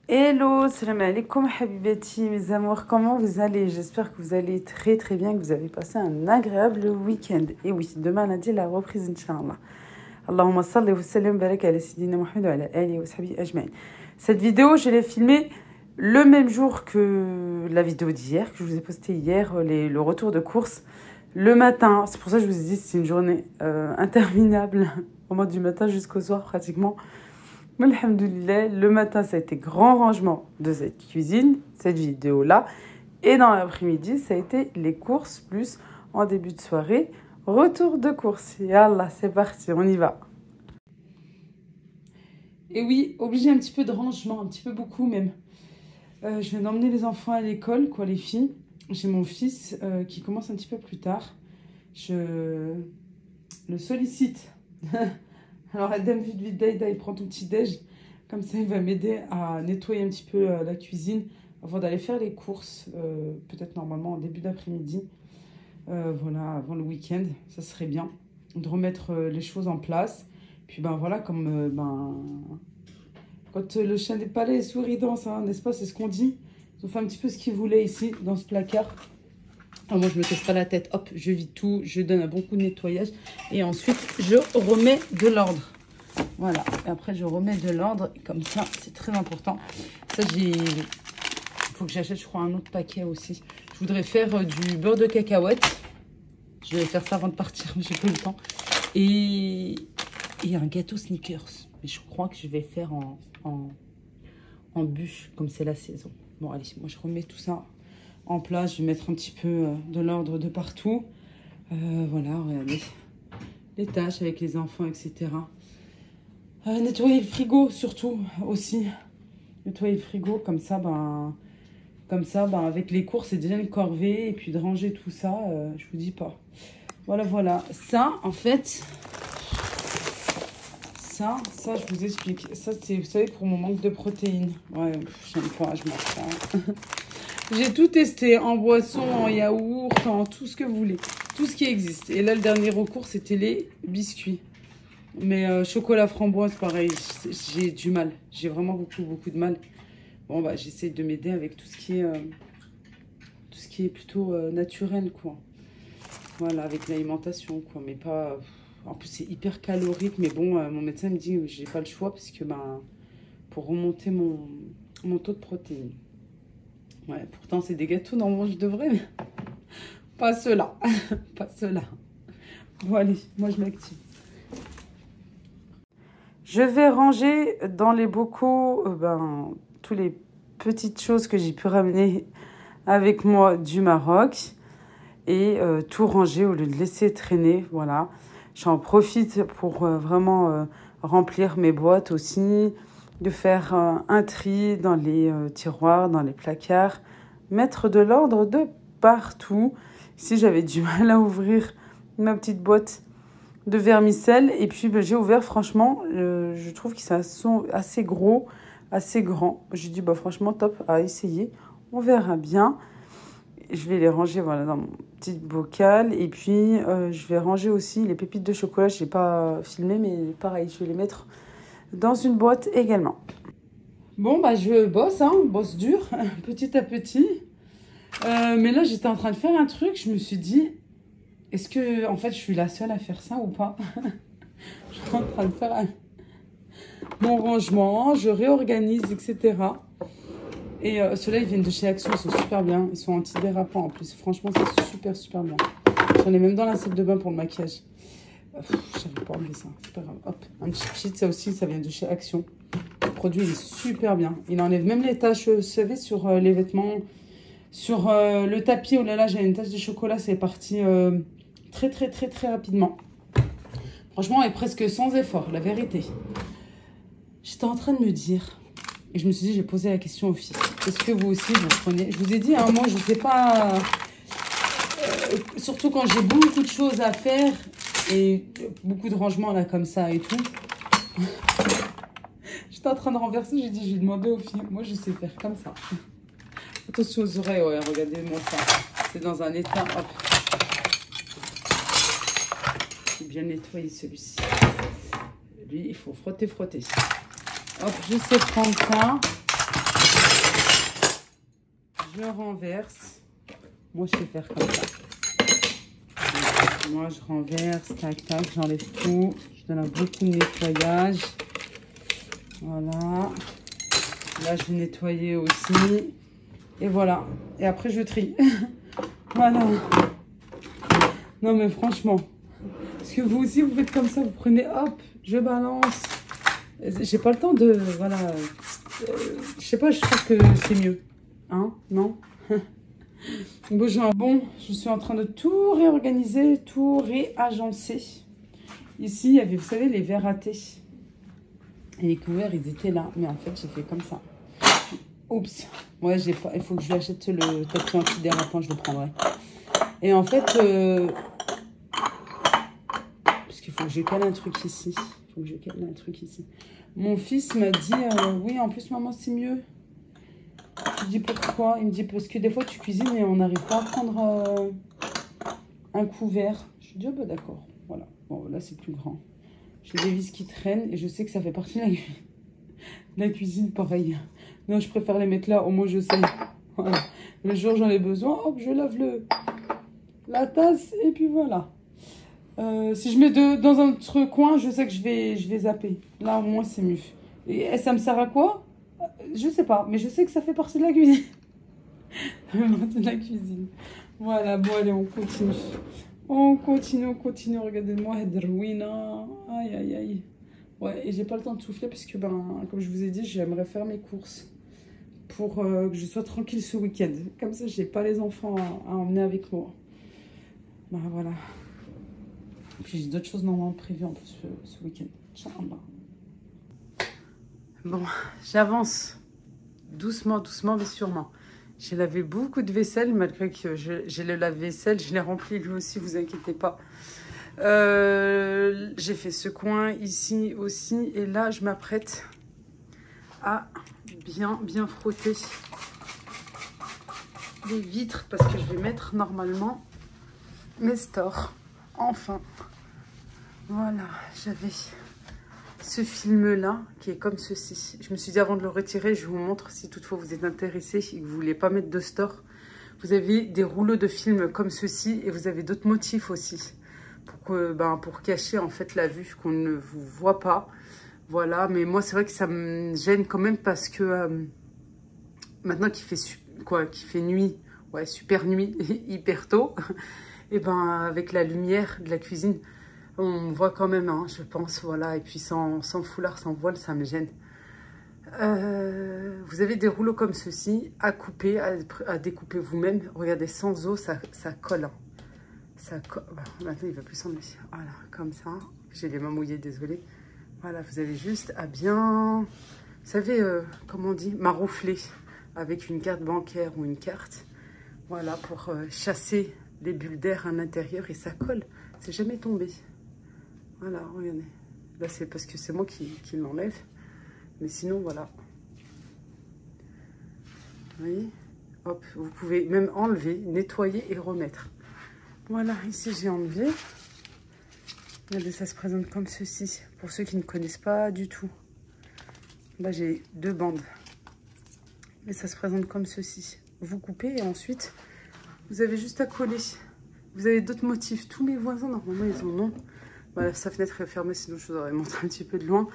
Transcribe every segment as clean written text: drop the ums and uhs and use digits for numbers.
Hello, salam alaikum habibati, mes amours, comment vous allez? J'espère que vous allez très très bien, que vous avez passé un agréable week-end. Et oui, demain lundi, la reprise, Inch'Allah. Allahumma salli wa sallim barak ala sayyidina Muhammad wa ala alihi wa sahbihi ajma'in. Cette vidéo, je l'ai filmée le même jour que la vidéo d'hier, que je vous ai postée hier, le retour de course, le matin. C'est pour ça que je vous ai dit que c'est une journée interminable, au moins du matin jusqu'au soir pratiquement. Alhamdoulilah, le matin, ça a été grand rangement de cette cuisine, cette vidéo-là. Et dans l'après-midi, ça a été les courses, plus en début de soirée, retour de course. Yallah, c'est parti, on y va. Et oui, obligé un petit peu de rangement, un petit peu beaucoup même. Je viens d'emmener les enfants à l'école, quoi, les filles. J'ai mon fils qui commence un petit peu plus tard. Je le sollicite. Alors, Adam vite, il prend ton petit déj. Comme ça, il va m'aider à nettoyer un petit peu la cuisine avant d'aller faire les courses. Peut-être normalement en début d'après-midi. Voilà, avant le week-end. Ça serait bien de remettre les choses en place. Puis, ben voilà, comme quand le chien des palais est souriant, hein, n'est-ce pas? C'est ce qu'on dit. Ils ont fait un petit peu ce qu'ils voulaient ici, dans ce placard. Alors moi, je me casse pas la tête. Hop, je vide tout. Je donne un bon coup de nettoyage. Et ensuite, je remets de l'ordre. Voilà. Et après, je remets de l'ordre. Comme ça, c'est très important. Ça, il faut que j'achète, je crois, un autre paquet aussi. Je voudrais faire du beurre de cacahuète. Je vais faire ça avant de partir. J'ai pas eu le temps. Et un gâteau Snickers. Mais je crois que je vais faire en bûche, comme c'est la saison. Bon, allez, moi, je remets tout ça en place. Je vais mettre un petit peu de l'ordre de partout. Voilà, regardez. Les tâches avec les enfants, etc. Nettoyer le frigo, surtout, aussi. Nettoyer le frigo, comme ça, avec les courses, c'est déjà une corvée. Et puis de ranger tout ça, je vous dis pas. Voilà. Ça, en fait, ça, je vous explique. Ça, c'est, vous savez, pour mon manque de protéines. Ouais, j'aime pas, je mange pas. J'ai tout testé, en boisson, en yaourt, en tout ce que vous voulez. Tout ce qui existe. Et là, le dernier recours, c'était les biscuits. Mais chocolat framboise, pareil, j'ai du mal. J'ai vraiment beaucoup de mal. Bon, bah, j'essaye de m'aider avec tout ce qui est plutôt naturel, quoi. Voilà, avec l'alimentation, quoi. Mais pas... En plus, c'est hyper calorique. Mais bon, mon médecin me dit que j'ai pas le choix parce que, pour remonter mon taux de protéines. Ouais, pourtant, c'est des gâteaux, normalement, je devrais, mais pas ceux-là. Pas ceux-là. Bon, allez, moi, je m'active. Je vais ranger dans les bocaux toutes les petites choses que j'ai pu ramener avec moi du Maroc. Et tout ranger au lieu de laisser traîner, voilà. J'en profite pour vraiment remplir mes boîtes aussi, de faire un tri dans les tiroirs, dans les placards, mettre de l'ordre de partout. Ici, j'avais du mal à ouvrir ma petite boîte de vermicelle. Et puis, j'ai ouvert, franchement, je trouve qu'ils sont assez gros, assez grands. J'ai dit, franchement, top à essayer. On verra bien. Je vais les ranger voilà, dans mon petit bocal. Et puis, je vais ranger aussi les pépites de chocolat. Je n'ai pas filmé, mais pareil, je vais les mettre dans une boîte également. Bon, je bosse dur, petit à petit. Mais là, j'étais en train de faire un truc. Je me suis dit, est-ce que, en fait, je suis la seule à faire ça ou pas? Je suis en train de faire mon rangement, je réorganise, etc. Et ceux-là, ils viennent de chez Action, ils sont super bien. Ils sont antidérapants en plus. Franchement, c'est super bien. J'en ai même dans la salle de bain pour le maquillage. J'avais pas enlevé ça. C'est pas grave. Hop, un petit sheet, ça aussi, ça vient de chez Action. Le produit, il est super bien. Il enlève même les taches, vous savez, sur les vêtements. Sur le tapis, oh là là, j'ai une tache de chocolat. C'est parti très rapidement. Franchement, et presque sans effort, la vérité. J'étais en train de me dire... Et je me suis dit, j'ai posé la question aux filles. Est-ce que vous aussi, vous prenez... Je vous ai dit, moi, je ne sais pas... surtout quand j'ai beaucoup de choses à faire et beaucoup de rangements, là, comme ça et tout. J'étais en train de renverser, j'ai dit, je vais demander aux filles. Moi, je sais faire comme ça. Attention aux oreilles, ouais, regardez-moi ça. C'est dans un état... Hop. J'ai bien nettoyé celui-ci. Lui, il faut frotter. Hop, je sais prendre ça. je renverse. Moi, je sais faire comme ça. Moi, je renverse, tac, tac, j'enlève tout. Je donne un beaucoup de nettoyage. Voilà. Là, je vais nettoyer aussi. Et voilà. Et après, je trie. Voilà. Non, mais franchement. Parce que vous aussi, vous faites comme ça. Vous prenez, hop, je balance. J'ai pas le temps de... Voilà. Je sais pas, je trouve que c'est mieux. Hein? Non? Bon, je suis en train de tout réorganiser, tout réagencer. Ici, il y avait, vous savez, les verres à thé. Et les couverts, ils étaient là. Mais en fait, j'ai fait comme ça. Oups. Ouais, j'ai pas. Il faut que je lui achète le tapis antidérapant, je le prendrai. Et en fait, parce qu'il faut que je cale un truc ici. Il faut que je cale un truc ici. Mon fils m'a dit, oui, en plus, maman, c'est mieux. Je dis pourquoi? Il me dit parce que des fois tu cuisines et on n'arrive pas à prendre un couvert. Je dis, oh bah d'accord, voilà. Bon, là c'est plus grand. J'ai des vis qui traînent et je sais que ça fait partie de la cuisine, pareil. Non, je préfère les mettre là, au moins je sais. Voilà. Le jour où j'en ai besoin, hop, je lave la tasse et puis voilà. Si je mets dans un autre coin, je sais que je vais zapper. Là, au moins c'est mieux. Et ça me sert à quoi? Je sais pas, mais je sais que ça fait partie de la cuisine. Ça fait partie de la cuisine. Voilà, bon, allez, on continue. On continue. Regardez-moi, Hedrouina. Aïe, aïe, aïe. Ouais, et j'ai pas le temps de souffler parce que, ben, comme je vous ai dit, j'aimerais faire mes courses pour que je sois tranquille ce week-end. Comme ça, j'ai pas les enfants à emmener avec moi. Ben, voilà. Puis j'ai d'autres choses normalement prévues en plus ce week-end. Inch'Allah. Bon, j'avance. Doucement, mais sûrement. J'ai lavé beaucoup de vaisselle, malgré que j'ai le lave-vaisselle. Je l'ai rempli lui aussi, vous inquiétez pas. J'ai fait ce coin ici aussi. Et là, je m'apprête à bien frotter les vitres. Parce que je vais mettre normalement mes stores. Enfin. Voilà, j'avais ce film-là, qui est comme ceci. Je me suis dit, avant de le retirer, je vous montre si toutefois vous êtes intéressé et que vous ne voulez pas mettre de store. Vous avez des rouleaux de films comme ceci et vous avez d'autres motifs aussi. Pour cacher en fait la vue, qu'on ne vous voit pas. Voilà, mais moi c'est vrai que ça me gêne quand même parce que maintenant qu'il fait nuit, ouais, super nuit, hyper tôt, et ben avec la lumière de la cuisine, on voit quand même, hein, je pense, voilà. Et puis sans foulard, sans voile, ça me gêne. Vous avez des rouleaux comme ceci, à couper, à découper vous-même. Regardez, sans eau, ça colle. Hein. Ça colle. Bon, maintenant, il ne va plus s'enlever. Voilà, comme ça. J'ai les mains mouillées, désolée. Voilà, vous avez juste à bien, vous savez, comment on dit, maroufler avec une carte bancaire ou une carte. Voilà, pour chasser les bulles d'air à l'intérieur et ça colle. C'est jamais tombé. Voilà, regardez. Là, c'est parce que c'est moi qui l'enlève. Mais sinon, voilà. Vous voyez? Hop, vous pouvez même enlever, nettoyer et remettre. Voilà, ici, j'ai enlevé. Regardez, ça se présente comme ceci. Pour ceux qui ne connaissent pas du tout. Là, j'ai 2 bandes. Mais ça se présente comme ceci. Vous coupez et ensuite, vous avez juste à coller. Vous avez d'autres motifs. Tous mes voisins, normalement, ils en ont. Voilà, sa fenêtre est fermée, sinon je vous aurais montré un petit peu de loin.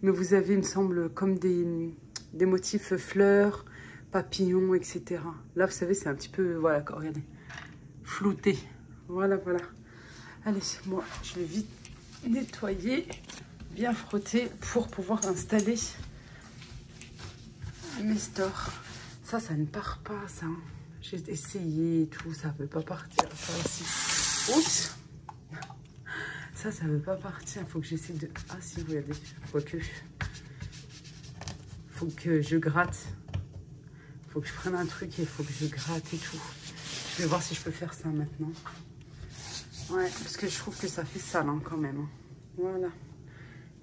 Mais vous avez, il me semble, comme des motifs fleurs, papillons, etc. Là, vous savez, c'est un petit peu, voilà, regardez, flouté. Voilà. Allez, moi, je vais vite nettoyer, bien frotter pour pouvoir installer mes stores. Ça ne part pas, ça. J'ai essayé et tout, ça ne veut pas partir. Ça aussi. Oups! Ça ne veut pas partir. Il faut que j'essaie de... Ah si, regardez. Quoique. Il faut que je gratte. Il faut que je prenne un truc et il faut que je gratte et tout. Je vais voir si je peux faire ça maintenant. Ouais, parce que je trouve que ça fait sale hein, quand même. Voilà.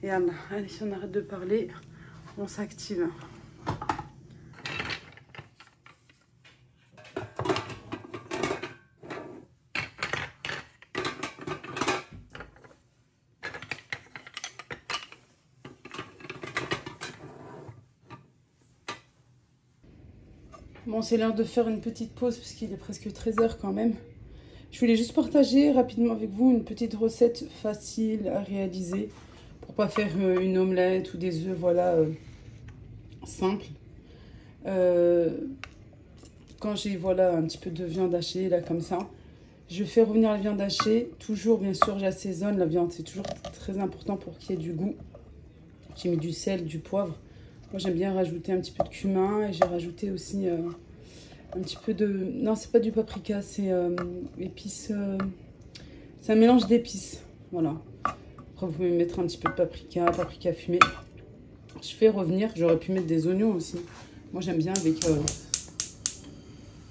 Et Anna, allez, si on arrête de parler, on s'active. Bon, c'est l'heure de faire une petite pause parce qu'il est presque 13 h quand même. Je voulais juste partager rapidement avec vous une petite recette facile à réaliser pour pas faire une omelette ou des œufs, voilà, simples. Quand j'ai, voilà, un petit peu de viande hachée, là, comme ça, je fais revenir la viande hachée. Toujours, bien sûr, j'assaisonne la viande. C'est toujours très important pour qu'il y ait du goût. J'ai mis du sel, du poivre. Moi, j'aime bien rajouter un petit peu de cumin. Et j'ai rajouté aussi un petit peu de... Non, c'est pas du paprika, c'est épices... c'est un mélange d'épices. Voilà. Après, vous pouvez mettre un petit peu de paprika fumé. Je fais revenir. J'aurais pu mettre des oignons aussi. Moi, j'aime bien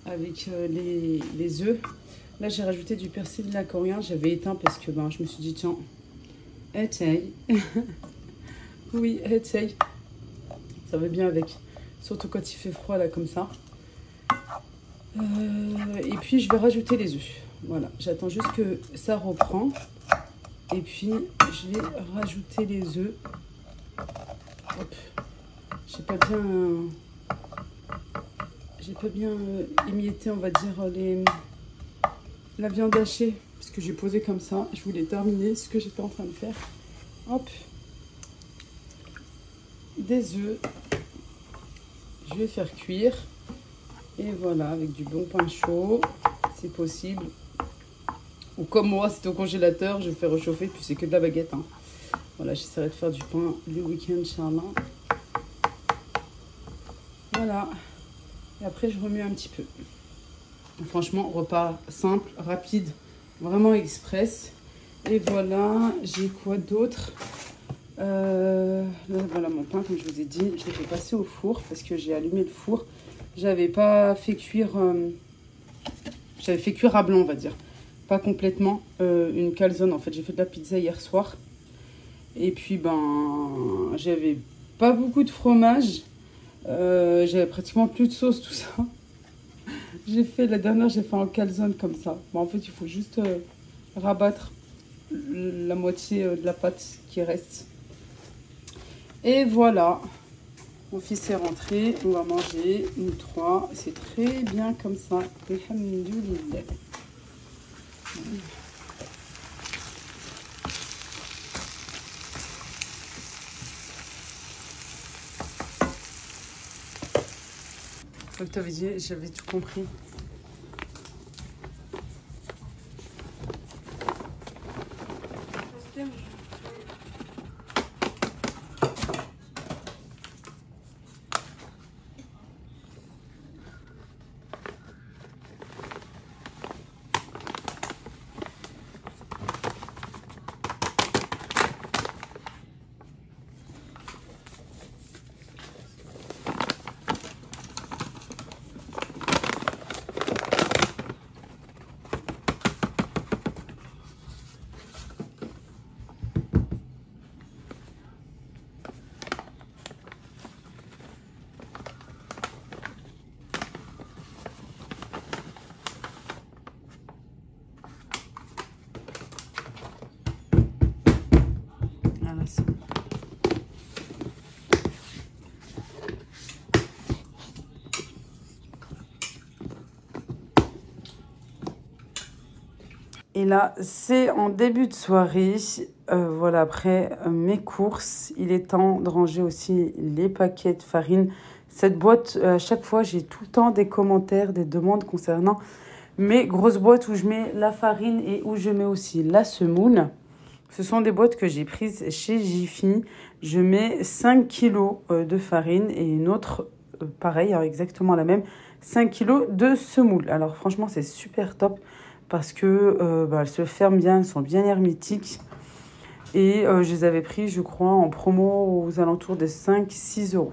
avec les œufs. Là, j'ai rajouté du persil de la coriandre. J'avais éteint parce que ben, je me suis dit, tiens, essaye. Oui, essaye. Ça va bien avec. Surtout quand il fait froid, là, comme ça. Et puis, je vais rajouter les œufs. Voilà, j'attends juste que ça reprend. Et puis, je vais rajouter les œufs. Hop. J'ai pas bien émietté, on va dire, la viande hachée. Parce que j'ai posé comme ça. Je voulais terminer ce que j'étais en train de faire. Hop. Des œufs. Je vais faire cuire. Et voilà, avec du bon pain chaud. C'est possible. Ou comme moi, c'est au congélateur. Je fais réchauffer. Puis c'est que de la baguette. Hein. Voilà, j'essaierai de faire du pain le week-end, Inch'Allah. Voilà. Et après, je remue un petit peu. Franchement, repas simple, rapide, vraiment express. Et voilà, j'ai quoi d'autre? Voilà mon pain, comme je vous ai dit. Je l'ai fait passer au four parce que j'ai allumé le four. J'avais pas fait cuire... j'avais fait cuire à blanc, on va dire. Pas complètement. Une calzone, en fait. J'ai fait de la pizza hier soir. Et puis, ben, j'avais pas beaucoup de fromage. J'avais pratiquement plus de sauce, tout ça. La dernière, j'ai fait en calzone comme ça. Bon, en fait, il faut juste rabattre la moitié de la pâte qui reste. Et voilà. Mon fils est rentré. On va manger, nous trois. C'est très bien comme ça. Alhamdoulilah. Comme tu avais dit, j'avais tout compris. Et là, c'est en début de soirée. Voilà, après mes courses, il est temps de ranger aussi les paquets de farine. Cette boîte, à chaque fois, j'ai tout le temps des commentaires, des demandes concernant mes grosses boîtes où je mets la farine et où je mets aussi la semoule. Ce sont des boîtes que j'ai prises chez Jiffy. Je mets 5 kilos de farine et une autre, pareil, hein, exactement la même, 5 kilos de semoule. Alors franchement, c'est super top parce que elles se ferment bien, elles sont bien hermétiques. Et je les avais pris, je crois, en promo aux alentours des 5-6 euros.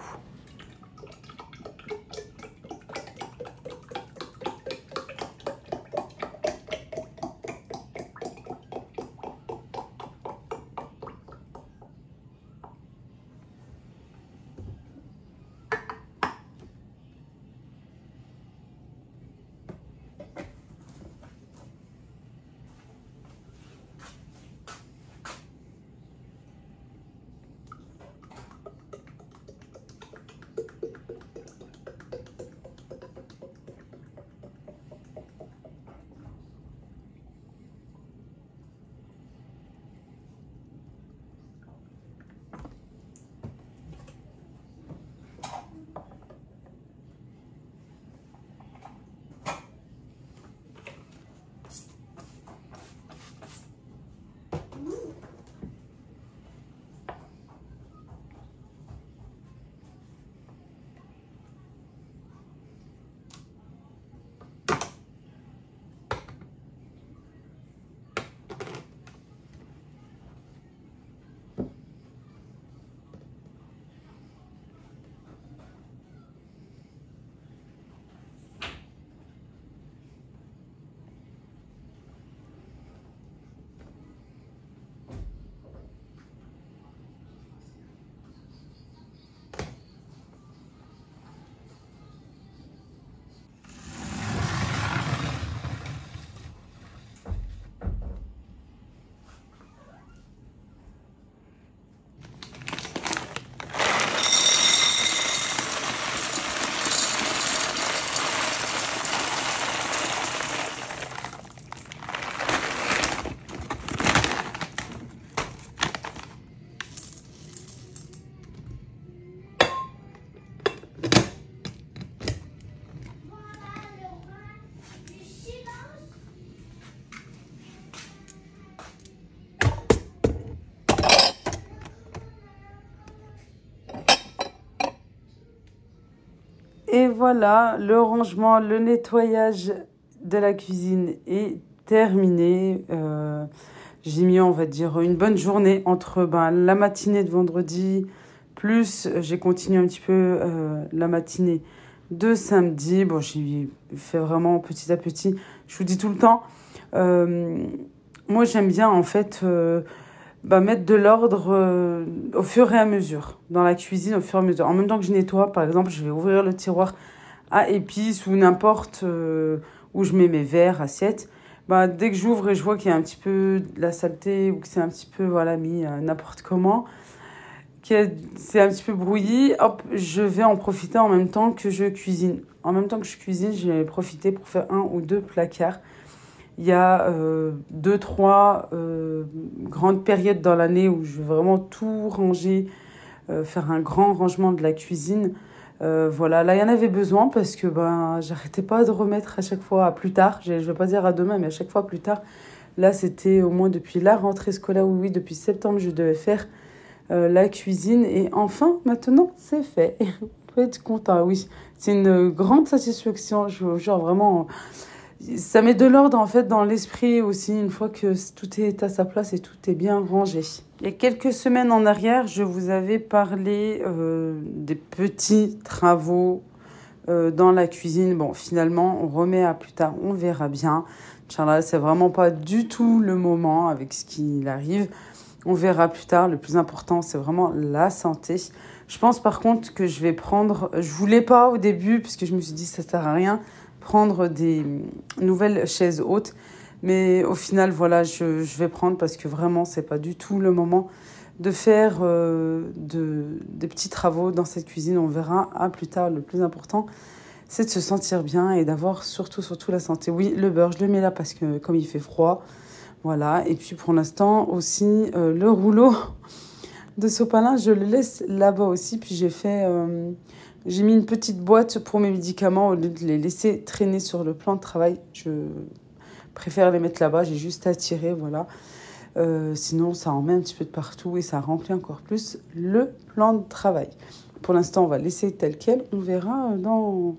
Et voilà, le rangement, le nettoyage de la cuisine est terminé. J'ai mis, on va dire, une bonne journée entre la matinée de vendredi, plus j'ai continué un petit peu la matinée de samedi. Bon, j'ai fait vraiment petit à petit. Je vous dis tout le temps, moi j'aime bien en fait mettre de l'ordre au fur et à mesure dans la cuisine, au fur et à mesure. En même temps que je nettoie, par exemple, je vais ouvrir le tiroir à épices ou n'importe où je mets mes verres, assiettes. Dès que j'ouvre et je vois qu'il y a un petit peu de la saleté ou que c'est un petit peu mis n'importe comment, c'est un petit peu brouilli, hop, je vais en profiter en même temps que je cuisine. En même temps que je cuisine, je vais profiter pour faire 1 ou 2 placards. Il y a 2-3 grandes périodes dans l'année où je vais vraiment tout ranger, faire un grand rangement de la cuisine. Voilà, là il y en avait besoin parce que j'arrêtais pas de remettre à chaque fois à plus tard. Je vais pas dire à demain, mais à chaque fois plus tard. Là, c'était au moins depuis la rentrée scolaire, oui, depuis septembre, je devais faire la cuisine. Et enfin, maintenant, c'est fait. On peut être content, oui. C'est une grande satisfaction, genre vraiment... Ça met de l'ordre en fait dans l'esprit aussi une fois que tout est à sa place et tout est bien rangé. Il y a quelques semaines en arrière, je vous avais parlé des petits travaux dans la cuisine. Bon, finalement, on remet à plus tard, on verra bien. Inch'Allah, c'est vraiment pas du tout le moment avec ce qui arrive. On verra plus tard. Le plus important, c'est vraiment la santé. Je pense par contre que je vais prendre... Je voulais pas au début puisque je me suis dit ça sert à rien prendre des nouvelles chaises hautes. Mais au final, voilà, je vais prendre parce que vraiment, c'est pas du tout le moment de faire des petits travaux dans cette cuisine. On verra à plus tard. Le plus important, c'est de se sentir bien et d'avoir surtout la santé. Oui, le beurre, je le mets là parce que comme il fait froid, voilà. Et puis pour l'instant aussi, le rouleau de sopalin, je le laisse là-bas aussi. Puis j'ai mis une petite boîte pour mes médicaments au lieu de les laisser traîner sur le plan de travail. Je préfère les mettre là-bas, j'ai juste à tirer, voilà. Sinon, ça en met un petit peu de partout et ça remplit encore plus le plan de travail. Pour l'instant, on va laisser tel quel. On verra dans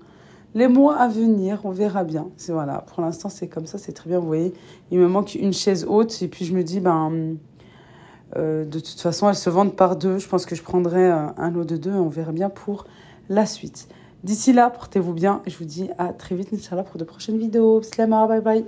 les mois à venir, on verra bien. Voilà, pour l'instant, c'est comme ça, c'est très bien. Vous voyez, il me manque une chaise haute et puis je me dis, de toute façon, elles se vendent par 2. Je pense que je prendrai un lot de 2. On verra bien pour la suite. D'ici là, portez-vous bien. Je vous dis à très vite, Inch'Allah, pour de prochaines vidéos. Slama, bye bye.